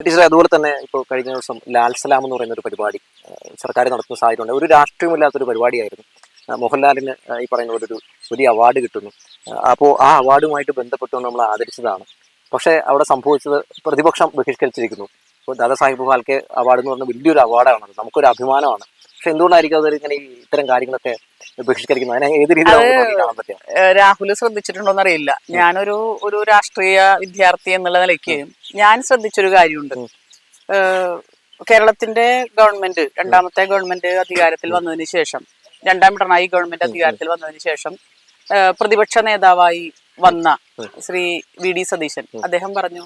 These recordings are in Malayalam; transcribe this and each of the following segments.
ടീച്ചറെ, അതുപോലെ തന്നെ ഇപ്പോൾ കഴിഞ്ഞ ദിവസം ലാൽ സലാം എന്ന് പറയുന്ന ഒരു പരിപാടി സർക്കാർ നടത്തുന്ന സാഹചര്യമുണ്ട്. ഒരു രാഷ്ട്രീയമില്ലാത്തൊരു പരിപാടിയായിരുന്നു. മോഹൻലാലിന് ഈ പറയുന്ന പോലെ ഒരു വലിയ അവാർഡ് കിട്ടുന്നു. അപ്പോൾ ആ അവാർഡുമായിട്ട് ബന്ധപ്പെട്ടുകൊണ്ട് നമ്മൾ ആദരിച്ചതാണ്. പക്ഷേ അവിടെ സംഭവിച്ചത് പ്രതിപക്ഷം ബഹിഷ്കരിച്ചിരിക്കുന്നു. ഇപ്പോൾ ദാദാസാഹിബ് ഫാൽക്കെ അവാർഡ് എന്ന് പറഞ്ഞാൽ വലിയൊരു അവാർഡാണ്, നമുക്കൊരു അഭിമാനമാണ്. പക്ഷെ എന്തുകൊണ്ടായിരിക്കും അവർ ഇങ്ങനെ ഇത്തരം കാര്യങ്ങളൊക്കെ ബഹിഷ്കരിക്കുന്നത്? അതിനെ ഏത് രീതിയിലാണ് കാണാൻ പറ്റുക? രാഹുൽ ശ്രദ്ധിച്ചിട്ടുണ്ടോന്ന് അറിയില്ല. ഞാനൊരു ഒരു രാഷ്ട്രീയ വിദ്യാർത്ഥി എന്നുള്ള നിലയ്ക്ക് ഞാൻ ശ്രദ്ധിച്ചൊരു കാര്യമുണ്ട്. കേരളത്തിന്റെ ഗവൺമെന്റ്, രണ്ടാമത്തെ ഗവൺമെന്റ് അധികാരത്തിൽ വന്നതിന് ശേഷം, രണ്ടാം പിണറായി ഗവൺമെന്റ് അധികാരത്തിൽ വന്നതിന് ശേഷം പ്രതിപക്ഷ നേതാവായി വന്ന ശ്രീ വി.ഡി. സതീശൻ അദ്ദേഹം പറഞ്ഞു,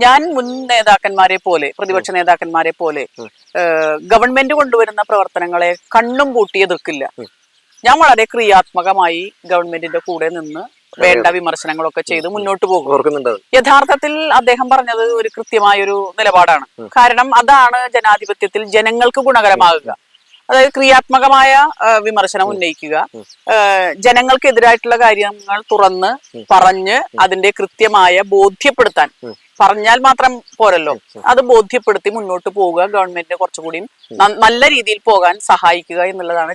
ഞാൻ മുൻ നേതാക്കന്മാരെ പോലെ, പ്രതിപക്ഷ നേതാക്കന്മാരെ പോലെ ഗവൺമെന്റ് കൊണ്ടുവരുന്ന പ്രവർത്തനങ്ങളെ കണ്ണും പൂട്ടി എതിർക്കില്ല. ഞാൻ വളരെ ക്രിയാത്മകമായി ഗവൺമെന്റിന്റെ കൂടെ നിന്ന് വേണ്ട വിമർശനങ്ങളൊക്കെ ചെയ്ത് മുന്നോട്ട് പോകും. യഥാർത്ഥത്തിൽ അദ്ദേഹം പറഞ്ഞത് ഒരു കൃത്യമായൊരു നിലപാടാണ്. കാരണം അതാണ് ജനാധിപത്യത്തിൽ ജനങ്ങൾക്ക് ഗുണകരമാകുക. അതായത് ക്രിയാത്മകമായ വിമർശനം ഉന്നയിക്കുക, ജനങ്ങൾക്കെതിരായിട്ടുള്ള കാര്യങ്ങൾ തുറന്ന് പറഞ്ഞ് അതിന്റെ കൃത്യമായ ബോധ്യപ്പെടുത്താൻ, പറഞ്ഞാൽ മാത്രം പോരല്ലോ, അത് ബോധ്യപ്പെടുത്തി മുന്നോട്ട് പോവുക, ഗവൺമെന്റിനെ കുറച്ചുകൂടി നല്ല രീതിയിൽ പോകാൻ സഹായിക്കുക എന്നുള്ളതാണ്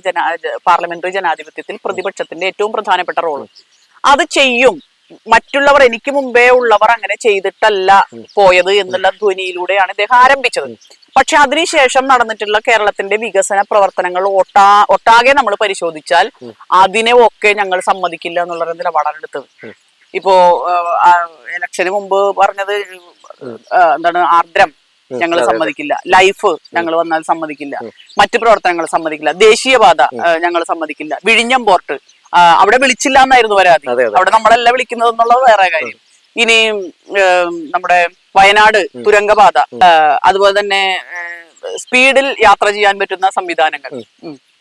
പാർലമെന്ററി ജനാധിപത്യത്തിൽ പ്രതിപക്ഷത്തിന്റെ ഏറ്റവും പ്രധാനപ്പെട്ട റോള്. അത് ചെയ്യും. മറ്റുള്ളവർ, എനിക്ക് മുമ്പേ ഉള്ളവർ അങ്ങനെ ചെയ്തിട്ടല്ല പോയത് എന്നുള്ള ധ്വനിയിലൂടെയാണ് ഇദ്ദേഹം ആരംഭിച്ചത്. പക്ഷെ അതിനുശേഷം നടന്നിട്ടുള്ള കേരളത്തിന്റെ വികസന പ്രവർത്തനങ്ങൾ ഒട്ടാകെ നമ്മൾ പരിശോധിച്ചാൽ അതിനെ ഒക്കെ ഞങ്ങൾ സമ്മതിക്കില്ല എന്നുള്ളൊരു നിലപാടാണ് എടുത്തത്. ഇപ്പോ ഇലക്ഷന് മുമ്പ് പറഞ്ഞത് എന്താണ്, ആർദ്രം ഞങ്ങൾ സമ്മതിക്കില്ല, ലൈഫ് ഞങ്ങൾ വന്നാൽ സമ്മതിക്കില്ല, മറ്റു പ്രവർത്തനങ്ങൾ സമ്മതിക്കില്ല, ദേശീയപാത ഞങ്ങൾ സമ്മതിക്കില്ല, വിഴിഞ്ഞം പോർട്ട് അവിടെ വിളിച്ചില്ല എന്നായിരുന്നു പരാതി. അവിടെ നമ്മളല്ല വിളിക്കുന്നത് എന്നുള്ളത് വേറെ കാര്യം. ഇനി നമ്മുടെ വയനാട് തുരങ്കപാത, അതുപോലെ തന്നെ സ്പീഡിൽ യാത്ര ചെയ്യാൻ പറ്റുന്ന സംവിധാനങ്ങൾ,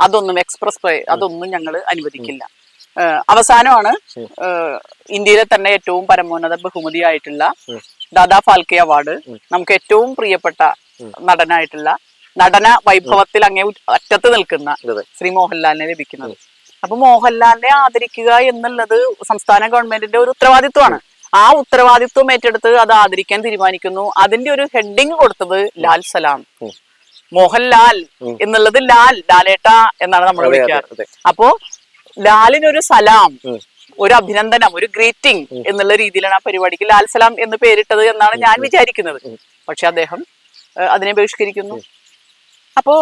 അതൊന്നും എക്സ്പ്രസ് വേ, അതൊന്നും ഞങ്ങൾ അനുവദിക്കില്ല. അവസാനമാണ് ഇന്ത്യയിലെ തന്നെ ഏറ്റവും പരമോന്നത ബഹുമതിയായിട്ടുള്ള ദാദാ ഫാൽക്കെ അവാർഡ് നമുക്ക് ഏറ്റവും പ്രിയപ്പെട്ട നടനായിട്ടുള്ള, നടന വൈഭവത്തിൽ അങ്ങേ അറ്റത്ത് നിൽക്കുന്ന ശ്രീ മോഹൻലാലിനെ ലഭിക്കുന്നത്. അപ്പൊ മോഹൻലാലിനെ ആദരിക്കുക എന്നുള്ളത് സംസ്ഥാന ഗവൺമെന്റിന്റെ ഒരു ഉത്തരവാദിത്വമാണ്. ആ ഉത്തരവാദിത്വം ഏറ്റെടുത്ത് അത് ആദരിക്കാൻ തീരുമാനിക്കുന്നു. അതിന്റെ ഒരു ഹെഡിങ് കൊടുത്തത് ലാൽ സലാം. മോഹൻലാൽ എന്നുള്ളത് ലാലേട്ട എന്നാണ് നമ്മൾ വിളിക്കാറ്. അപ്പോ ലാലിനൊരു സലാം, ഒരു അഭിനന്ദനം, ഒരു ഗ്രീറ്റിംഗ് എന്നുള്ള രീതിയിലാണ് ആ പരിപാടിക്ക് ലാൽ സലാം എന്ന് പേരിട്ടത് എന്നാണ് ഞാൻ വിചാരിക്കുന്നത്. പക്ഷെ അദ്ദേഹം അതിനെ ബഹിഷ്കരിക്കുന്നു. അപ്പോ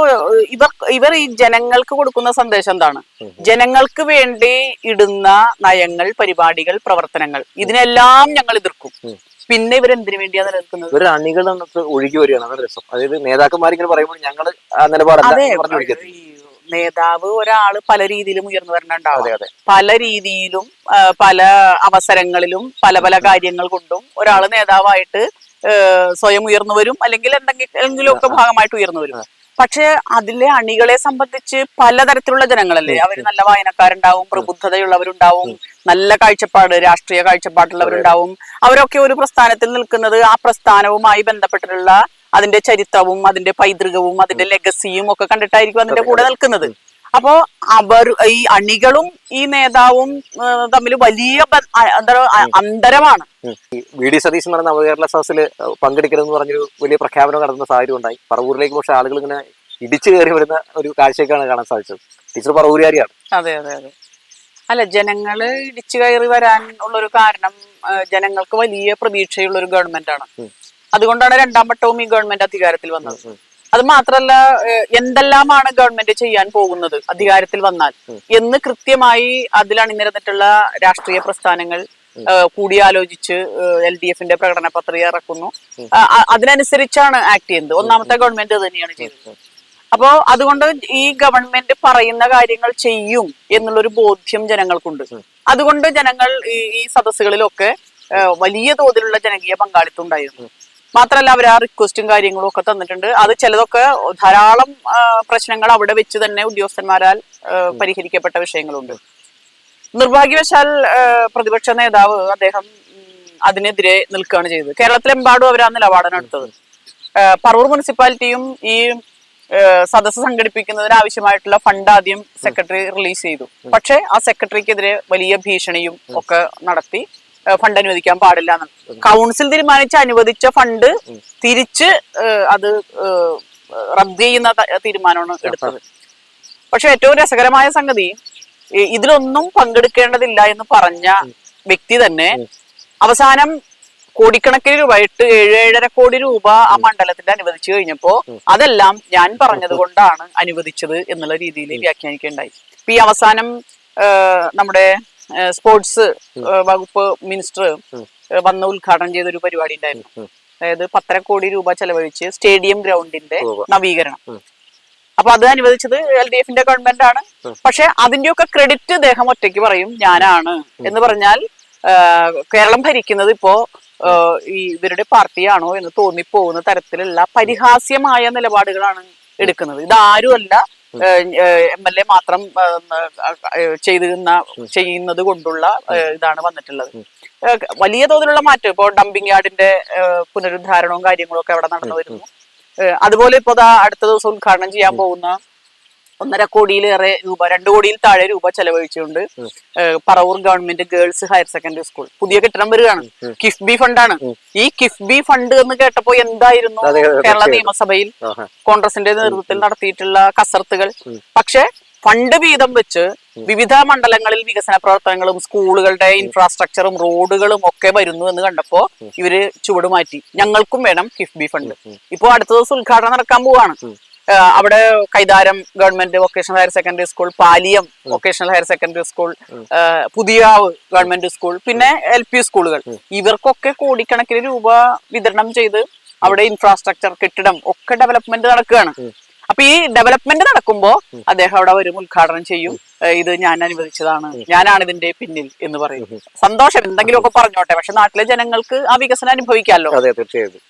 ഇവർ ഈ ജനങ്ങൾക്ക് കൊടുക്കുന്ന സന്ദേശം എന്താണ്? ജനങ്ങൾക്ക് വേണ്ടി ഇടുന്ന നയങ്ങൾ, പരിപാടികൾ, പ്രവർത്തനങ്ങൾ, ഇതിനെല്ലാം ഞങ്ങൾ എതിർക്കും. പിന്നെ ഇവരെന്തിനു വേണ്ടിയാ നിലനിൽക്കുന്നത്? ഇവർ അണികൾ ഒഴുകി വരികയാണ് രസം. അതായത് നേതാക്കന്മാർ ഇങ്ങനെ പറയുമ്പോൾ ഞങ്ങൾ ആ നിലപാട്, നേതാവ് ഒരാള് പല രീതിയിലും ഉയർന്നു വരണുണ്ടാവും. പല രീതിയിലും പല അവസരങ്ങളിലും പല പല കാര്യങ്ങൾ കൊണ്ടും ഒരാള് നേതാവായിട്ട് സ്വയം ഉയർന്നു വരും, അല്ലെങ്കിൽ എന്തെങ്കിലും ഒക്കെ ഭാഗമായിട്ട് ഉയർന്നു വരും. പക്ഷെ അതിലെ അണികളെ സംബന്ധിച്ച് പലതരത്തിലുള്ള ജനങ്ങളല്ലേ. അവര് നല്ല വായനക്കാരുണ്ടാവും, പ്രബുദ്ധതയുള്ളവരുണ്ടാവും, നല്ല കാഴ്ചപ്പാട്, രാഷ്ട്രീയ കാഴ്ചപ്പാടുള്ളവരുണ്ടാവും. അവരൊക്കെ ഒരു പ്രസ്ഥാനത്തിൽ നിൽക്കുന്നത് ആ പ്രസ്ഥാനവുമായി ബന്ധപ്പെട്ടിട്ടുള്ള അതിന്റെ ചരിത്രവും അതിന്റെ പൈതൃകവും അതിന്റെ ലെഗസിയും ഒക്കെ കണ്ടിട്ടായിരിക്കും അതിന്റെ കൂടെ നിൽക്കുന്നത്. അപ്പോ ഈ അണികളും ഈ നേതാവും തമ്മിൽ വലിയ അന്തരമാണ്. വി.ഡി. സതീശൻ നടന്ന നവകേരള സദസ്സിൽ പങ്കെടുക്കരുതെന്ന് പറഞ്ഞൊരു വലിയ പ്രഖ്യാപനം നടന്ന സാഹചര്യം ഉണ്ടായി. പറവൂരിലേക്ക് പക്ഷെ ആളുകൾ ഇങ്ങനെ ഇടിച്ചു കയറി വരുന്ന ഒരു കാഴ്ചയൊക്കെയാണ് കാണാൻ സാധിച്ചത്. ടീച്ചർ പറവൂരുകാരിയാണ്. അതെ അതെ അതെ. അല്ല, ജനങ്ങള് ഇടിച്ചു കയറി വരാൻ ഉള്ളൊരു കാരണം, ജനങ്ങൾക്ക് വലിയ പ്രതീക്ഷയുള്ള ഒരു ഗവൺമെന്റ് ആണ്. അതുകൊണ്ടാണ് രണ്ടാം വട്ടവും ഈ ഗവൺമെന്റ് അധികാരത്തിൽ വന്നത്. അത് മാത്രല്ല, എന്തെല്ലാമാണ് ഗവൺമെന്റ് ചെയ്യാൻ പോകുന്നത് അധികാരത്തിൽ വന്നാൽ എന്ന് കൃത്യമായി അതിൽ അണിനിരന്നിട്ടുള്ള രാഷ്ട്രീയ പ്രസ്ഥാനങ്ങൾ കൂടിയാലോചിച്ച് LDFന്റെ പ്രകടന പത്രിക ഇറക്കുന്നു. അതിനനുസരിച്ചാണ് ആക്ട് ചെയ്യുന്നത്. ഒന്നാമത്തെ ഗവൺമെന്റ് തന്നെയാണ് ചെയ്തത്. അപ്പോ അതുകൊണ്ട് ഈ ഗവൺമെന്റ് പറയുന്ന കാര്യങ്ങൾ ചെയ്യും എന്നുള്ളൊരു ബോധ്യം ജനങ്ങൾക്കുണ്ട്. അതുകൊണ്ട് ജനങ്ങൾ ഈ സദസ്സുകളിലൊക്കെ വലിയ തോതിലുള്ള ജനകീയ പങ്കാളിത്തം ഉണ്ടായിരുന്നു. മാത്രല്ല, അവർ ആ റിക്വസ്റ്റും കാര്യങ്ങളും ഒക്കെ തന്നിട്ടുണ്ട്. അത് ചിലതൊക്കെ ധാരാളം പ്രശ്നങ്ങൾ അവിടെ വെച്ച് തന്നെ ഉദ്യോഗസ്ഥന്മാരാൽ പരിഹരിക്കപ്പെട്ട വിഷയങ്ങളുണ്ട്. നിർഭാഗ്യവശാൽ പ്രതിപക്ഷ നേതാവ് അദ്ദേഹം അതിനെതിരെ നിൽക്കുകയാണ് ചെയ്തത്. കേരളത്തിലെമ്പാടും അവർ ആ നിലപാടാണ് എടുത്തത്. പറവൂർ മുനിസിപ്പാലിറ്റിയും ഈ സദസ്സ് സംഘടിപ്പിക്കുന്നതിന് ആവശ്യമായിട്ടുള്ള ഫണ്ട് ആദ്യം സെക്രട്ടറി റിലീസ് ചെയ്തു. പക്ഷെ ആ സെക്രട്ടറിക്കെതിരെ വലിയ ഭീഷണിയും ഒക്കെ നടത്തി ഫണ്ട് അനുവദിക്കാൻ പാടില്ല എന്ന്. കൗൺസിൽ തീരുമാനിച്ച് അനുവദിച്ച ഫണ്ട് തിരിച്ച് അത് റദ്ദ് ചെയ്യുന്ന തീരുമാനമാണ് എടുത്തത്. പക്ഷെ ഏറ്റവും രസകരമായ സംഗതി, ഇതിലൊന്നും പങ്കെടുക്കേണ്ടതില്ല എന്ന് പറഞ്ഞ വ്യക്തി തന്നെ അവസാനം കോടിക്കണക്കിന് രൂപ 7-7.5 കോടി രൂപ ആ മണ്ഡലത്തിന്റെ അനുവദിച്ചു കഴിഞ്ഞപ്പോ അതെല്ലാം ഞാൻ പറഞ്ഞത് കൊണ്ടാണ് അനുവദിച്ചത് എന്നുള്ള രീതിയിൽ വ്യാഖ്യാനിക്കുകയുണ്ടായി. ഇപ്പൊ ഈ അവസാനം നമ്മുടെ സ്പോർട്സ് വകുപ്പ് മിനിസ്റ്റർ വന്ന് ഉദ്ഘാടനം ചെയ്ത ഒരു പരിപാടി ഉണ്ടായിരുന്നു. അതായത് 1.5 കോടി രൂപ ചെലവഴിച്ച് സ്റ്റേഡിയം ഗ്രൗണ്ടിന്റെ നവീകരണം. അപ്പൊ അത് അനുവദിച്ചത് LDF-ന്റെ ഗവൺമെന്റ് ആണ്. പക്ഷെ അതിന്റെയൊക്കെ ക്രെഡിറ്റ് അദ്ദേഹം ഒറ്റയ്ക്ക് പറയും ഞാനാണ് എന്ന് പറഞ്ഞാൽ കേരളം ഭരിക്കുന്നത് ഇപ്പോ ഈ ഇവരുടെ പാർട്ടിയാണോ എന്ന് തോന്നിപ്പോകുന്ന തരത്തിലുള്ള പരിഹാസ്യമായ നിലപാടുകളാണ് എടുക്കുന്നത്. ഇതാരുമല്ല MLA മാത്രം ചെയ്യുന്നത് കൊണ്ടുള്ള ഇതാണ് വന്നിട്ടുള്ളത്. വലിയ തോതിലുള്ള മാറ്റം ഇപ്പോ ഡംപിങ് യാർഡിന്റെ പുനരുദ്ധാരണവും കാര്യങ്ങളും ഒക്കെ അവിടെ നടന്നു വരുന്നു. അതുപോലെ ഇപ്പോ അടുത്ത ദിവസം ഉദ്ഘാടനം ചെയ്യാൻ പോകുന്ന 1.5 കോടിയിലേറെ രൂപ, 2 കോടിയിൽ താഴെ രൂപ ചെലവഴിച്ചുകൊണ്ട് Paravur government girls higher secondary school പുതിയ കെട്ടിടം വരികയാണ്. കിഫ്ബി ഫണ്ടാണ്. ഈ കിഫ്ബി ഫണ്ട് എന്ന് കേട്ടപ്പോ എന്തായിരുന്നു കേരള നിയമസഭയിൽ കോൺഗ്രസിന്റെ നേതൃത്വത്തിൽ നടത്തിയിട്ടുള്ള കസർത്തുകൾ. പക്ഷെ ഫണ്ട് വീതം വെച്ച് വിവിധ മണ്ഡലങ്ങളിൽ വികസന പ്രവർത്തനങ്ങളും സ്കൂളുകളുടെ ഇൻഫ്രാസ്ട്രക്ചറും റോഡുകളും ഒക്കെ വരുന്നു എന്ന് കണ്ടപ്പോ ഇവര് ചുവട് മാറ്റി. ഞങ്ങൾക്കും വേണം കിഫ്ബി ഫണ്ട്. ഇപ്പോ അടുത്ത ദിവസം ഉദ്ഘാടനം നടക്കാൻ പോവാണ്. അവിടെ Kaitharam government vocational higher secondary school, Paliyam vocational higher secondary school, Puthiyavu government school, പിന്നെ LP സ്കൂളുകൾ, ഇവർക്കൊക്കെ കോടിക്കണക്കിന് രൂപ വിതരണം ചെയ്ത് അവിടെ ഇൻഫ്രാസ്ട്രക്ചർ, കെട്ടിടം ഒക്കെ ഡെവലപ്മെന്റ് നടക്കുകയാണ്. അപ്പൊ ഈ ഡെവലപ്മെന്റ് നടക്കുമ്പോ അദ്ദേഹം അവിടെ വരും, ഉദ്ഘാടനം ചെയ്യും, ഇത് ഞാൻ അനുവദിച്ചതാണ്, ഞാനാണ് ഇതിന്റെ പിന്നിൽ എന്ന് പറയും. സന്തോഷം, എന്തെങ്കിലുമൊക്കെ പറഞ്ഞോട്ടെ, പക്ഷെ നാട്ടിലെ ജനങ്ങൾക്ക് ആ വികസനം അനുഭവിക്കാമല്ലോ. അതെ, തീർച്ചയായും.